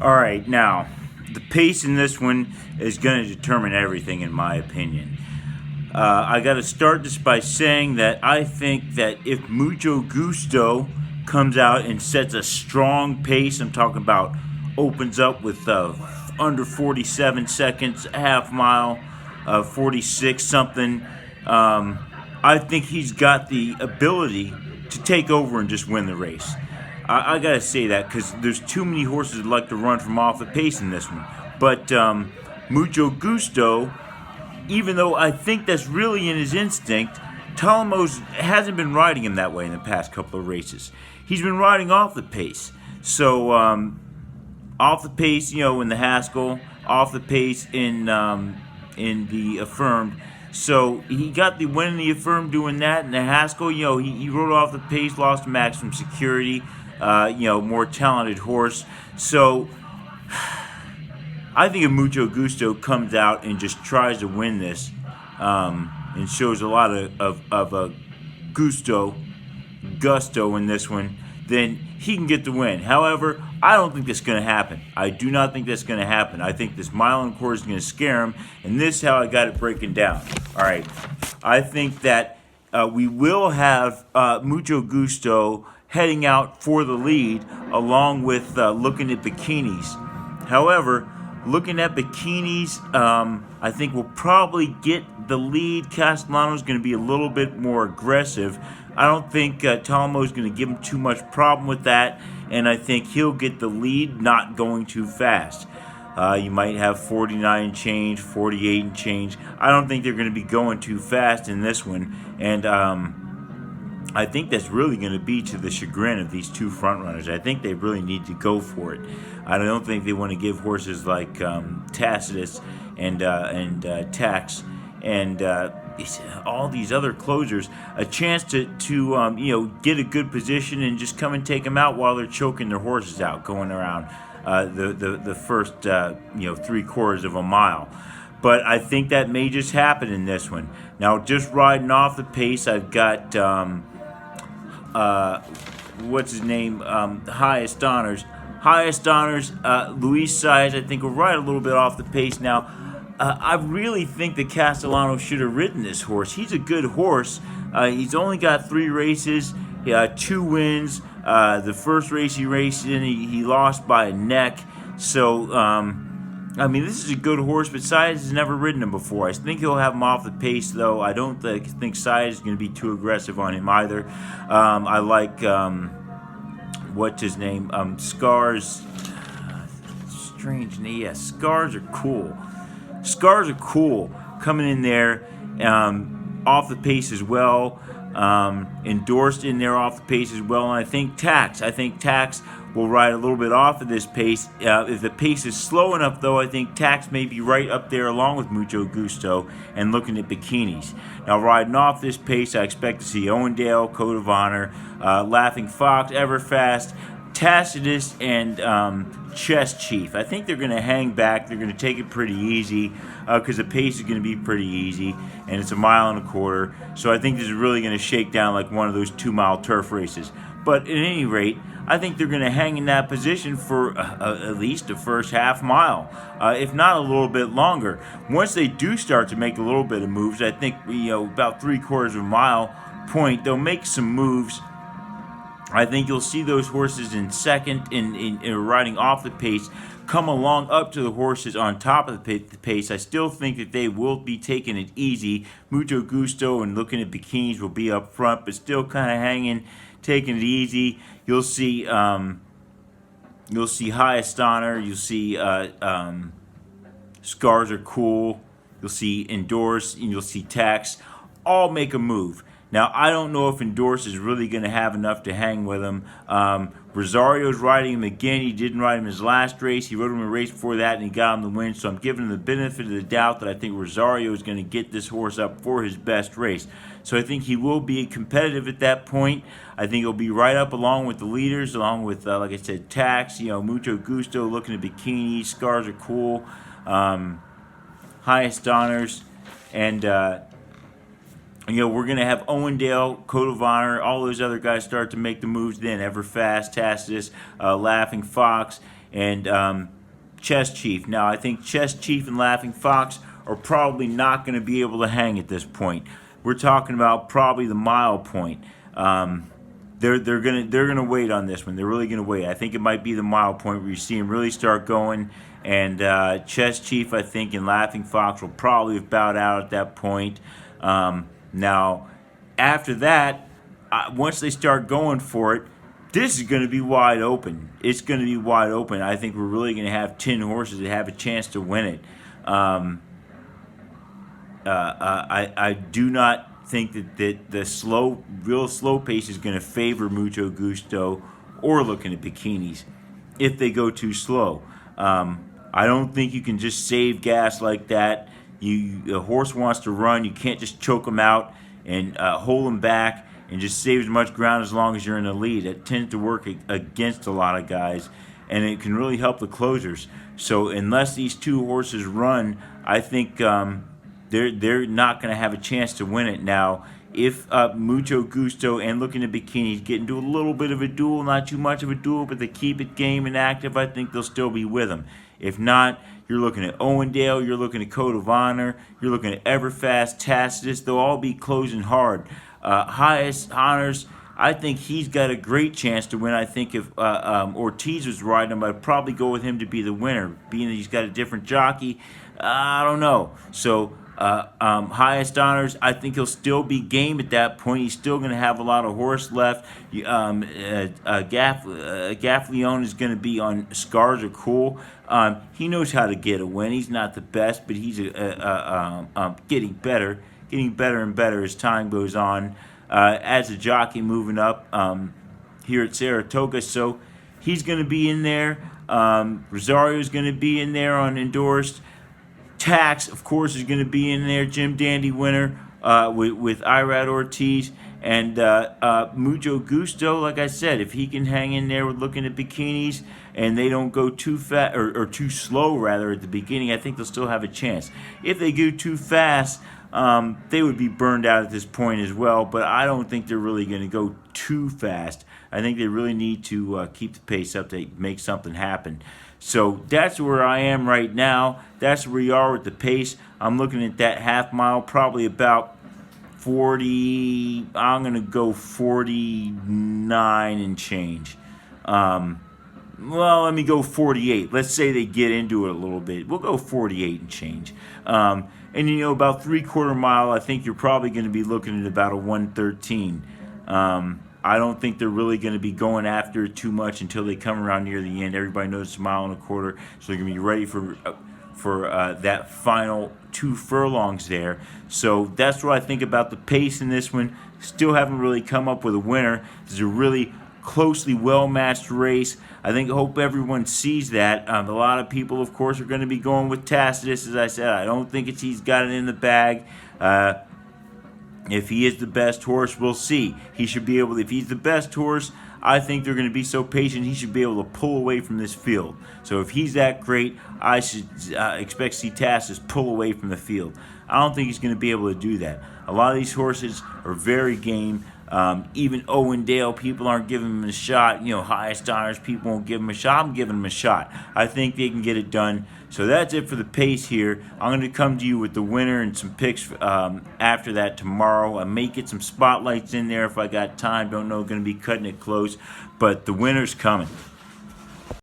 All right, now the pace in this one is going to determine everything, in my opinion. I got to start this by saying that I think that if Mucho Gusto comes out and sets a strong pace, I'm talking about opens up with under 47 seconds, a half mile, 46 something. I think he's got the ability to take over and just win the race. I gotta say that because there's too many horses that like to run from off the pace in this one. But Mucho Gusto, even though I think that's really in his instinct, Talamo hasn't been riding him that way in the past couple of races. He's been riding off the pace. So off the pace, in the Haskell, off the pace in the Affirmed. So he got the win in the Affirmed doing that. In the Haskell, he rode off the pace, lost to Maximum Security, more talented horse. So I think if Mucho Gusto comes out and just tries to win this and shows a lot of gusto in this one, then he can get the win. However, I don't think that's going to happen. I do not think that's going to happen. I think this mile and a quarter is going to scare him, and this is how I got it breaking down. All right, I think that we will have Mucho Gusto heading out for the lead along with looking at Bikinis. However, looking at Bikinis, I think we'll probably get the lead. Castellano is going to be a little bit more aggressive. I don't think Talamo is going to give him too much problem with that, and I think he'll get the lead, not going too fast. You might have 49 and change, 48 and change. I don't think they're going to be going too fast in this one, and I think that's really going to be to the chagrin of these two front runners. I think they really need to go for it. I don't think they want to give horses like Tacitus and Tax and all these other closers a chance to get a good position and just come and take them out while they're choking their horses out going around the first 3/4 of a mile. But I think that may just happen in this one. Now, just riding off the pace, I've got what's his name? Highest Honors. Highest Honors, Luis Saez, I think will ride a little bit off the pace. Now, I really think that Castellano should have ridden this horse. He's a good horse. He's only got 3 races, 2 wins. The first race he raced in, he lost by a neck. So, this is a good horse, but Saez has never ridden him before. I think he'll have him off the pace, though. I don't think Saez is going to be too aggressive on him either. I like, what's his name? Scars. Strange name. Yeah, Scars are cool. Scars are cool. Coming in there off the pace as well. Endorsed in there off the pace as well. And I think Tax will ride a little bit off of this pace. If the pace is slow enough, though, I think Tax may be right up there along with Mucho Gusto and looking at Bikinis. Now, riding off this pace, I expect to see Owendale, Code of Honor, Laughing Fox, Everfast, Tacitus, and Chess Chief. I think they're going to hang back. They're going to take it pretty easy because the pace is going to be pretty easy, and it's a mile and a quarter. So I think this is really going to shake down like one of those 2-mile turf races. But at any rate, I think they're going to hang in that position for at least the first half mile, if not a little bit longer. Once they do start to make a little bit of moves, I think about 3/4 of a mile point, they'll make some moves. I think you'll see those horses in second in riding off the pace come along up to the horses on top of the pace. I still think that they will be taking it easy. Mucho Gusto and looking at Bikinis will be up front, but still kind of hanging, taking it easy. You'll see Highest Honor. You'll see Scars Are Cool. You'll see Endorsed, and you'll see Tax. All make a move. Now, I don't know if Endorsed is really going to have enough to hang with him. Rosario's riding him again. He didn't ride him his last race. He rode him a race before that, and he got him the win. So I'm giving him the benefit of the doubt that I think Rosario is going to get this horse up for his best race. So I think he will be competitive at that point. I think he'll be right up along with the leaders, along with, like I said, Tax, Mucho Gusto, looking at Bikinis, Scars Are Cool, Highest Honors, and we're going to have Owendale, Code of Honor, all those other guys start to make the moves then. Everfast, Tacitus, Laughing Fox, and Chess Chief. Now, I think Chess Chief and Laughing Fox are probably not going to be able to hang at this point. We're talking about probably the mile point. They're gonna wait on this one. They're really gonna wait. I think it might be the mile point where you see them really start going. And Chess Chief, I think, and Laughing Fox will probably have bowed out at that point. Now, after that, once they start going for it, this is going to be wide open. It's going to be wide open. I think we're really going to have 10 horses that have a chance to win it. I do not think that the real slow pace is going to favor Mucho Gusto or looking at Bikinis if they go too slow. I don't think you can just save gas like that. A horse wants to run. You can't just choke him out and hold him back and just save as much ground as long as you're in the lead. It tends to work against a lot of guys, and it can really help the closers. So unless these two horses run, I think they're not going to have a chance to win it. Now, if Mucho Gusto and Looking at Bikinis get into a little bit of a duel, not too much of a duel, but they keep it game and active, I think they'll still be with them. If not, you're looking at Owendale, you're looking at Code of Honor, you're looking at Everfast, Tacitus. They'll all be closing hard. Highest Honors, I think he's got a great chance to win. I think if Ortiz was riding him, I'd probably go with him to be the winner, being that he's got a different jockey. I don't know. So Highest Honors, I think he'll still be game at that point. He's still going to have a lot of horse left. Gaffalione is going to be on Scars Are Cool. He knows how to get a win. He's not the best, but he's getting better and better as time goes on. As a jockey moving up here at Saratoga, so he's going to be in there. Rosario is going to be in there on Endorsed. Tax, of course, is going to be in there. Jim Dandy winner with Irad Ortiz. And Mucho Gusto, like I said, if he can hang in there with Looking at Bikinis and they don't go too fast or too slow, rather, at the beginning, I think they'll still have a chance. If they go too fast, they would be burned out at this point as well. But I don't think they're really going to go too fast. I think they really need to keep the pace up to make something happen. So that's where I am right now. That's where we are with the pace. I'm looking at that half mile, probably about 40. I'm going to go 49 and change. Well, let me go 48. Let's say they get into it a little bit. We'll go 48 and change. And, about 3/4 mile, I think you're probably going to be looking at about a 113. I don't think they're really going to be going after it too much until they come around near the end. Everybody knows it's a 1.25 miles, so they're going to be ready for that final 2 furlongs there. So that's what I think about the pace in this one. Still haven't really come up with a winner. This is a really closely well-matched race. I hope everyone sees that. A lot of people, of course, are going to be going with Tacitus, as I said. I don't think he's got it in the bag. If he is the best horse, we'll see. He should be able to, if he's the best horse, I think they're going to be so patient, he should be able to pull away from this field. So if he's that great, I should expect to see Tacitus pull away from the field. I don't think he's going to be able to do that. A lot of these horses are very game. Even Owendale, people aren't giving him a shot. Highest Honors, people won't give him a shot. I'm giving him a shot. I think they can get it done. So that's it for the pace here. I'm going to come to you with the winner and some picks after that tomorrow. I may get some spotlights in there if I got time. Don't know, going to be cutting it close. But the winner's coming.